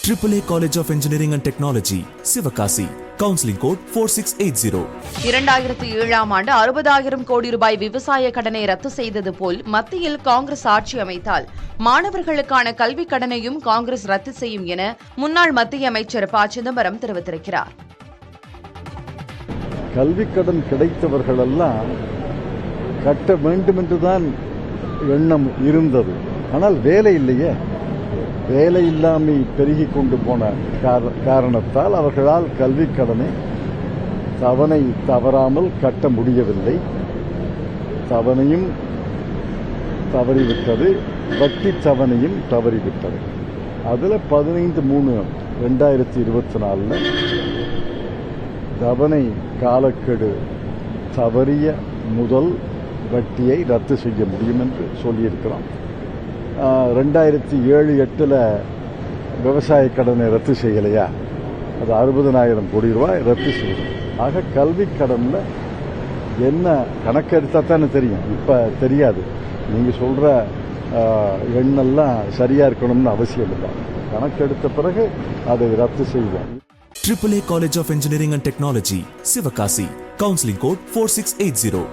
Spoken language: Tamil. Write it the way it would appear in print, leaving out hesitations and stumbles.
AAA College of Engineering and Technology, Sivakasi. Counseling code 4680. 2007ஆம் ஆண்டு 60,000 கோடி ரூபாய் விவசாய கடனை ரத்து செய்தது போல் மத்தியில் காங்கிரஸ் ஆட்சி அமைத்தால் மாணவர்களுக்கான கல்விக் கடனையும் காங்கிரஸ் ரத்து செய்யும் என முன்னாள் மத்திய அமைச்சர் ப. சிதம்பரம் தெரிவித்திருக்கிறார். கல்விக் கடன் கிடைத்தவர்களெல்லாம் கட்ட வேண்டும் என்றுதான் எண்ணம் இருந்தது. ஆனால் வேலை இல்லையே. வேலை இல்லாமை பெருகி கொண்டு போன காரணத்தால் அவர்களால் கல்விக் கடனை தவணை தவறாமல் கட்ட முடியவில்லை. தவணையும் தவறிவிட்டது, வட்டி தவணையும் தவறிவிட்டது. அதில் 15/3/2024 தவணை காலக்கெடு தவறிய முதல் வட்டியை ரத்து செய்ய முடியும் என்று சொல்லியிருக்கிறோம். 2007-08 விவசாய கடனை ரத்து செய்யலையா, அது 60,000 கோடி ரூபாய் ரத்து செய்யணும். ஆக கல்விக் கடனில் என்ன கணக்கெடுத்தா தானே தெரியும், இப்போ தெரியாது. நீங்கள் சொல்கிற எண்ணெல்லாம் சரியாக இருக்கணும்னு அவசியம் இல்லை. கணக்கெடுத்த பிறகு அதை ரத்து செய்வோம். AAA College of Engineering and Technology, Sivakasi. Counseling code 4680.